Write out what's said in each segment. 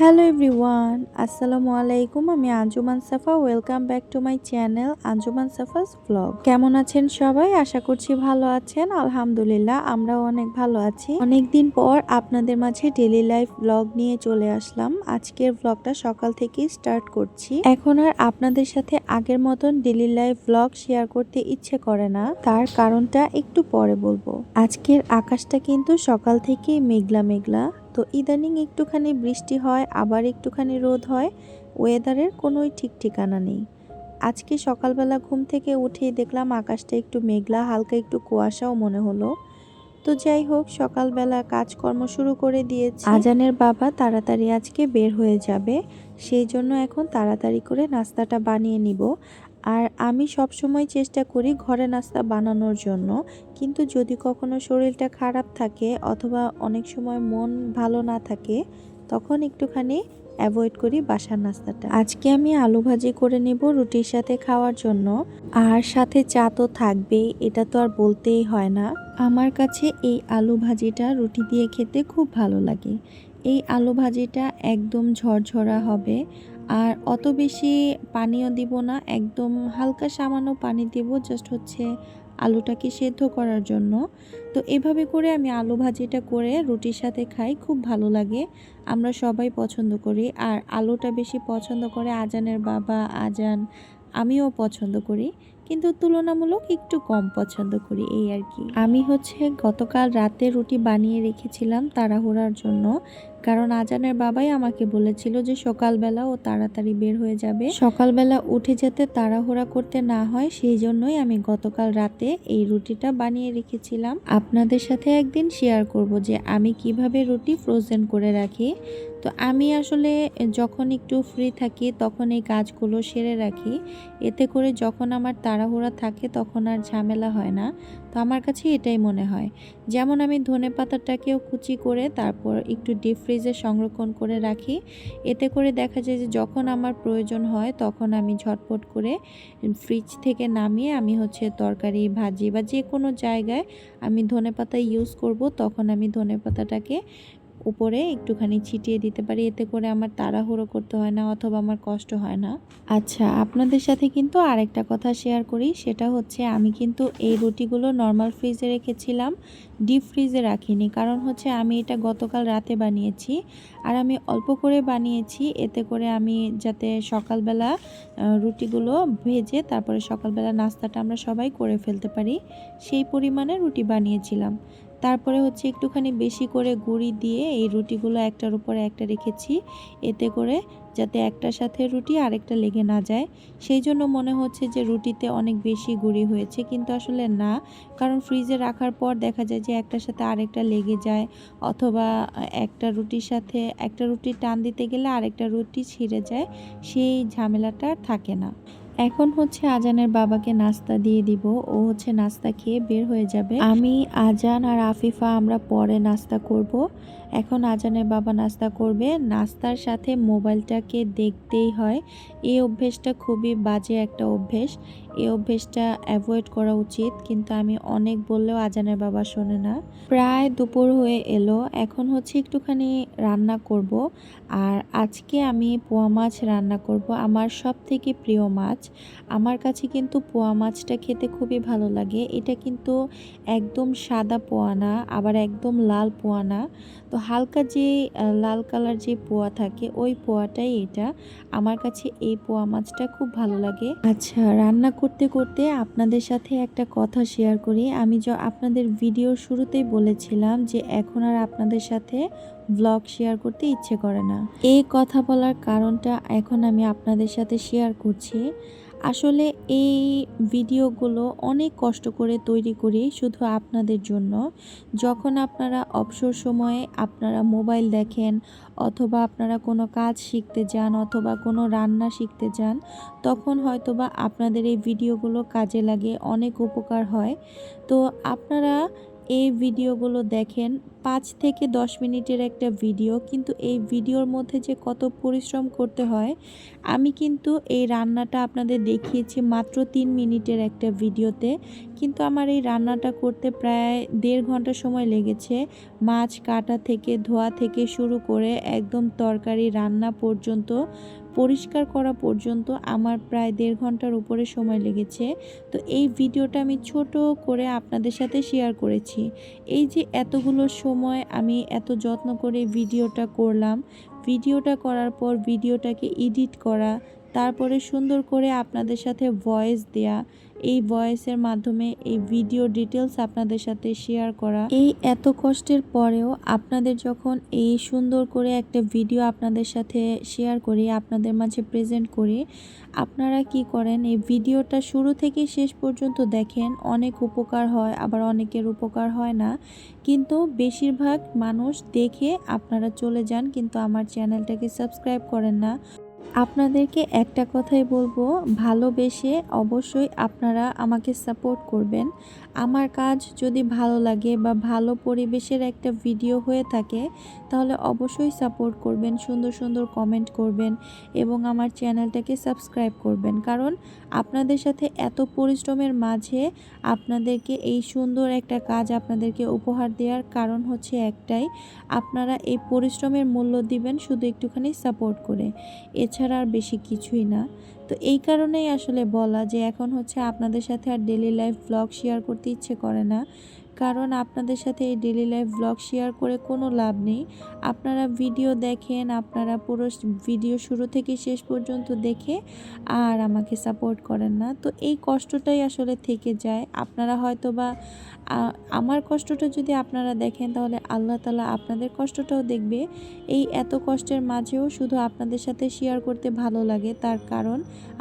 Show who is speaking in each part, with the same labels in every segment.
Speaker 1: Hello everyone, আসসালামু আলাইকুম। আমি Anjuman Safa. Welcome back to my channel Anjuman Safa's blog. কেমন আছেন সবাই? আশা করছি ভালো আছেন। আলহামদুলিল্লাহ, আমরাও অনেক ভালো আছি। অনেকদিন পর আপনাদের মাঝে ডেইলি লাইফ ব্লগ নিয়ে চলে আসলাম। আজকের ব্লগটা সকাল থেকেই স্টার্ট করছি। এখন আর আপনাদের সাথে আগের মতন ডেইলি লাইফ ব্লগ শেয়ার করতে ইচ্ছে করে না। তার কারণটা একটু পরে বলবো। আজকের আকাশটা কিন্তু সকাল থেকেই মেঘলা মেঘলা। তো ইদানিং একটুখানি বৃষ্টি হয়, আবার একটুখানি রোদ হয়। ওয়েদারের কোনোই ঠিক ঠিকানা নেই। আজকে সকালবেলা ঘুম থেকে উঠেই দেখলাম আকাশটা একটু মেঘলা, হালকা একটু কুয়াশাও মনে হলো। তো যাই হোক, সকালবেলা কাজকর্ম শুরু করে দিয়েছি। আজানের বাবা তাড়াতাড়ি আজকে বের হয়ে যাবে, সেই জন্য এখন তাড়াতাড়ি করে নাস্তাটা বানিয়ে নিব। আর আমি সব সময় চেষ্টা করি ঘরে নাস্তা বানানোর জন্য, কিন্তু যদি কখনো শরীরটা খারাপ থাকে অথবা অনেক সময় মন ভালো না থাকে, তখন একটুখানি অ্যাভয়েড করি বাসার নাস্তাটা। আজকে আমি আলু ভাজি করে নেব রুটির সাথে খাওয়ার জন্য, আর সাথে চা তো থাকবেই, এটা তো আর বলতেই হয় না। আমার কাছে এই আলু ভাজিটা রুটি দিয়ে খেতে খুব ভালো লাগে। এই আলু ভাজিটা একদম ঝরঝরা হবে, আর অত বেশি পানিও দিব না, একদম হালকা সামান্য পানি দেব, জাস্ট হচ্ছে আলুটাকে সেদ্ধ করার জন্য। তো এভাবে করে আমি আলু ভাজিটা করে রুটির সাথে খাই, খুব ভালো লাগে। আমরা সবাই পছন্দ করি, আর আলুটা বেশি পছন্দ করে আজানের বাবা, আজান, আমিও পছন্দ করি, কিন্তু তুলনামূলক একটু কম পছন্দ করি, এই আর কি। আমি হচ্ছে গতকাল রাতে রুটি বানিয়ে রেখেছিলাম তাড়াহুড়ার জন্য, কারণ আজানের বাবাই আমাকে বলেছিল যে সকালবেলা ও তাড়াতাড়ি বের হয়ে যাবে, সকালবেলা উঠে যেতে তাড়াহুড়া করতে না হয়, সেই জন্যই আমি গতকাল রাতে এই রুটিটা বানিয়ে রেখেছিলাম। আপনাদের সাথে একদিন শেয়ার করব যে আমি কিভাবে রুটি ফ্রোজেন করে রাখি। তো আমি আসলে যখন একটু ফ্রি থাকি তখন এই কাজগুলো সেরে রাখি, এতে করে যখন আমার তাড়াহুড়া থাকে তখন আর ঝামেলা হয় না। তো আমার কাছে এটাই মনে হয়। যেমন আমি ধনেপাতাটাকেও কুচি করে তারপর একটু ডিপ ফ্রিজে সংরক্ষণ করে রাখি, এতে করে দেখা যায় যে যখন আমার প্রয়োজন হয় তখন আমি ঝটপট করে ফ্রিজ থেকে নামিয়ে আমি হচ্ছে তরকারি, ভাজি বা যে কোনো জায়গায় আমি ধনেপাতা ইউজ করব, তখন আমি ধনেপাতাটাকে উপরে একটুখানি ছিটিয়ে দিতে পারি, এতে করে আমার তাড়াহুড়ো করতে হয় না অথবা আমার কষ্ট হয় না। আচ্ছা, আপনাদের সাথে কিন্তু আরেকটা কথা শেয়ার করি, সেটা হচ্ছে আমি কিন্তু এই রুটিগুলো নর্মাল ফ্রিজে রেখেছিলাম, ডিপ ফ্রিজে রাখিনি। কারণ হচ্ছে আমি এটা গতকাল রাতে বানিয়েছি, আর আমি অল্প করে বানিয়েছি, এতে করে আমি যাতে সকালবেলা রুটিগুলো ভেজে তারপরে সকালবেলা নাস্তাটা আমরা সবাই করে ফেলতে পারি, সেই পরিমাণে রুটি বানিয়েছিলাম। তারপরে হচ্ছে একটুখানি বেশি করে গুঁড়ি দিয়ে এই রুটিগুলো একটার উপরে একটা রেখেছি, এতে করে যাতে একটার সাথে রুটি আরেকটা লেগে না যায়। সেই জন্য মনে হচ্ছে যে রুটিতে অনেক বেশি গুঁড়ি হয়েছে, কিন্তু আসলে না, কারণ ফ্রিজে রাখার পর দেখা যায় যে একটার সাথে আরেকটা লেগে যায়, অথবা একটা রুটির সাথে একটা রুটি টান দিতে গেলে আরেকটা রুটি ছিঁড়ে যায়, সেই ঝামেলাটা আর থাকে না। এখন হচ্ছে আজানের বাবাকে নাস্তা দিয়ে দিব, ও হচ্ছে নাস্তা খেয়ে বের হয়ে যাবে। আমি, আজান আর আফিফা আমরা পরে নাস্তা করব। এখন আজানের বাবা নাস্তা করবে, নাস্তার সাথে মোবাইলটাকে দেখতেই হয়। এই অভ্যেসটা খুবই বাজে একটা অভ্যেস, এই অভ্যেসটা অ্যাভয়েড করা উচিত, কিন্তু আমি অনেক বললেও আজানের বাবা শোনে না। প্রায় দুপুর হয়ে এলো, এখন হচ্ছে একটুখানি রান্না করব। আর আজকে আমি পোয়া মাছ রান্না করব, আমার সব থেকে প্রিয় মাছ। আমার কাছে কিন্তু পোয়া মাছটা খেতে খুবই ভালো লাগে। এটা কিন্তু একদম সাদা পোয়া না, আবার একদম লাল পোয়া না, তো হালকা যে লাল কালার যে পোয়া থাকে ওই পোয়াটাই এটা। আমার কাছে এই পোয়া মাছটা খুব ভালো লাগে। আচ্ছা, রান্না করতে করতে আপনাদের সাথে একটা কথা শেয়ার করি। আমি আপনাদের ভিডিওর শুরুতেই বলেছিলাম যে এখন আর আপনাদের সাথে ব্লগ শেয়ার করতে ইচ্ছে করে না। এই কথা বলার কারণটা এখন আমি আপনাদের সাথে শেয়ার করছি। আসলে এই ভিডিওগুলো অনেক কষ্ট করে তৈরি করি শুধু আপনাদের জন্য। যখন আপনারা অবসর সময়ে আপনারা মোবাইল দেখেন, অথবা আপনারা কোনো কাজ শিখতে যান, অথবা কোনো রান্না শিখতে যান, তখন হয়তোবা আপনাদের এই ভিডিওগুলো কাজে লাগে, অনেক উপকার হয়। তো আপনারা এই ভিডিওগুলো দেখেন 5 থেকে 10 মিনিটের একটা ভিডিও, কিন্তু এই ভিডিওর মধ্যে যে কত পরিশ্রম করতে হয়। আমি কিন্তু এই রান্নাটা আপনাদের দেখিয়েছি মাত্র 3 মিনিটের একটা ভিডিওতে, কিন্তু আমার এই রান্নাটা করতে প্রায় 1.5 ঘন্টা সময় লেগেছে। মাছ কাটা থেকে ধোয়া থেকে শুরু করে একদম তরকারি রান্না পর্যন্ত, পরিষ্কার করা পর্যন্ত আমার প্রায় 1.5 ঘন্টার উপরে সময় লেগেছে। তো এই ভিডিওটা আমি ছোট করে আপনাদের সাথে শেয়ার করেছি। এই যে এতগুলো সময় আমি এত যত্ন করে ভিডিওটা করলাম, ভিডিওটা করার পর ভিডিওটাকে এডিট করা, তারপরে সুন্দর করে আপনাদের সাথে ভয়েস দেয়া, এই ভয়েসের মাধ্যমে এই ভিডিও ডিটেলস আপনাদের সাথে শেয়ার করা, এই এত কষ্টের পরেও আপনাদের যখন এই সুন্দর করে একটা ভিডিও আপনাদের সাথে শেয়ার করি, আপনাদের মাঝে প্রেজেন্ট করি, আপনারা কি করেন এই ভিডিওটা শুরু থেকে শেষ পর্যন্ত দেখেন। অনেক উপকার হয়, আবার অনেকের উপকার হয় না, কিন্তু বেশিরভাগ মানুষ দেখে আপনারা চলে যান, কিন্তু আমার চ্যানেলটাকে সাবস্ক্রাইব করেন না। আপনাদেরকে একটা কথাই বলবো, ভালোবেসে অবশ্যই আপনারা আমাকে সাপোর্ট করবেন। আমার কাজ যদি ভালো লাগে বা ভালো পরিবেশের একটা ভিডিও হয়ে থাকে, তাহলে অবশ্যই সাপোর্ট করবেন, সুন্দর সুন্দর কমেন্ট করবেন এবং আমার চ্যানেলটাকে সাবস্ক্রাইব করবেন। কারণ আপনাদের সাথে এত পরিশ্রমের মাঝে আপনাদেরকে এই সুন্দর একটা কাজ আপনাদেরকে উপহার দেওয়ার কারণ হচ্ছে একটাই, আপনারা এই পরিশ্রমের মূল্য দিবেন শুধু একটুখানি সাপোর্ট করে, এছাড়া আর বেশি কিছুই না। তো এই কারণেই আসলে বলা যে এখন হচ্ছে আপনাদের সাথে আর ডেইলি লাইফ ব্লগ শেয়ার করতে ইচ্ছে করে না, কারণ আপনাদের সাথে এই ডেইলি লাইফ ব্লগ শেয়ার করে কোনো লাভ নেই। আপনারা ভিডিও দেখেন, আপনারা পুরো ভিডিও শুরু থেকে শেষ পর্যন্ত দেখে আর আমাকে সাপোর্ট করেন না। তো এই কষ্টটাই আসলে থেকে যায়। আপনারা হয়তো বা আমার কষ্টটা যদি আপনারা দেখেন, তাহলে আল্লাহ তাআলা আপনাদের কষ্টটাও দেখবে। এই এত কষ্টের মাঝেও শুধু আপনাদের সাথে শেয়ার করতে ভালো লাগে, তার কারণ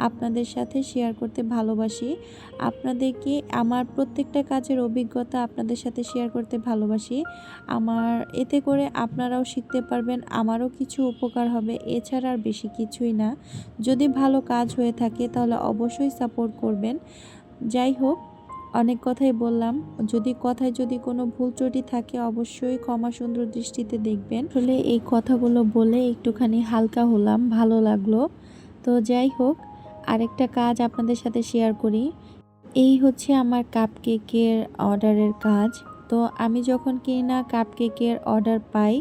Speaker 1: আপনাদের সাথে শেয়ার করতে ভালোবাসি। আপনাদেরকে আমার প্রত্যেকটা কাজের অভিজ্ঞতা আপনাদের সাথে শেয়ার করতে ভালোবাসি। আমার এতে করে আপনারাও শিখতে পারবেন, আমারও কিছু উপকার হবে, এছাড়া আর বেশি কিছুই না। যদি ভালো কাজ হয়ে থাকে তাহলে অবশ্যই সাপোর্ট করবেন। যাই হোক, অনেক কথাই বললাম, কথায় যদি কোনো ভুল ত্রুটি থাকে অবশ্যই ক্ষমা সুন্দর দৃষ্টিতে দেখবেন। আসলে এই কথাগুলো বলে একটুখানি হালকা হলাম, ভালো লাগলো। তো যাই হোক, আরেকটা কাজ আপনাদের সাথে শেয়ার করি। এই হচ্ছে আমার কাপকেকের অর্ডারের কাজ। তো আমি যখন কিনা কাপকেকের অর্ডার পাই,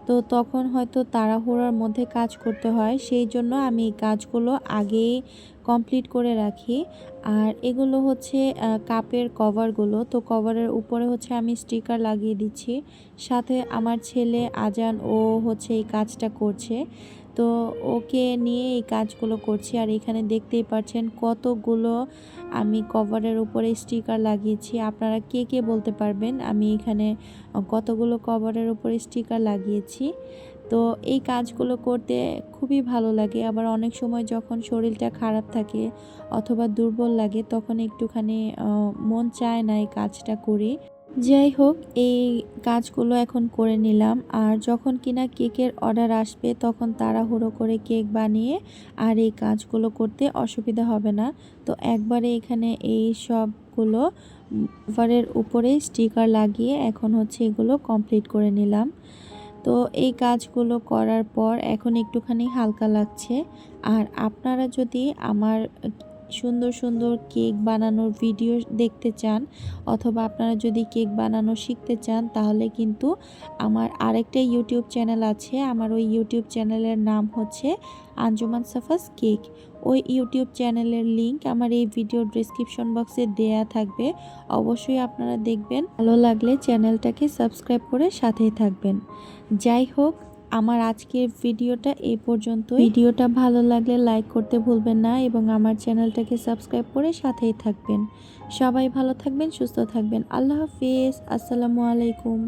Speaker 1: তো তখন হয়তো তাড়াহুড়োর মধ্যে কাজ করতে হয়, সেই জন্য আমি এই কাজগুলো আগেই কমপ্লিট করে রাখি। আর এগুলো হচ্ছে কাপের কভারগুলো। তো কভারের উপরে হচ্ছে আমি স্টিকার লাগিয়ে দিচ্ছি। সাথে আমার ছেলে আজান, ও হচ্ছে এই কাজটা করছে। তো ওকে নিয়ে এই কাজগুলো করছি। আর এখানে দেখতেই পাচ্ছেন কতগুলো আমি কভারের উপরে স্টিকার লাগিয়েছি। আপনারা কে কে বলতে পারবেন আমি এখানে কতগুলো কভারের উপরে স্টিকার লাগিয়েছি। তো এই কাজগুলো করতে খুবই ভালো লাগে। আবার অনেক সময় যখন শরীরটা খারাপ থাকে অথবা দুর্বল লাগে, তখন একটুখানি মন চায় না এই কাজটা করি। যাই হোক, এই কাজগুলো এখন করে নিলাম। আর যখন কিনা কেকের অর্ডার আসবে, তখন তাড়াহুড়ো করে কেক বানিয়ে আর এই কাজগুলো করতে অসুবিধা হবে না। তো একবারে এখানে এই সবগুলো কভারের উপরে স্টিকার লাগিয়ে এখন হচ্ছে এগুলো কমপ্লিট করে নিলাম। তো এই কাজগুলো করার পর এখন একটুখানি হালকা লাগছে। আর আপনারা যদি আমার সুন্দর সুন্দর কেক বানানোর ভিডিও দেখতে চান, অথবা আপনারা যদি কেক বানানো শিখতে চান, তাহলে কিন্তু আমার আরেকটা ইউটিউব চ্যানেল আছে। আমার ওই ইউটিউব চ্যানেলের নাম হচ্ছে আঞ্জুমান সাফাস কেক। ওই ইউটিউব চ্যানেলের লিংক আমার এই ভিডিও ডেসক্রিপশন বক্সে দেয়া থাকবে। অবশ্যই আপনারা দেখবেন, ভালো লাগলে চ্যানেলটাকে সাবস্ক্রাইব করে সাথেই থাকবেন। যাই হোক, আমার আজকের ভিডিওটা এই পর্যন্ত। ভিডিওটা ভালো লাগলে লাইক করতে ভুলবেন না এবং আমার চ্যানেলটাকে সাবস্ক্রাইব করে সাথেই থাকবেন। সবাই ভালো থাকবেন, সুস্থ থাকবেন। আল্লাহ হাফিজ। আসসালামু আলাইকুম।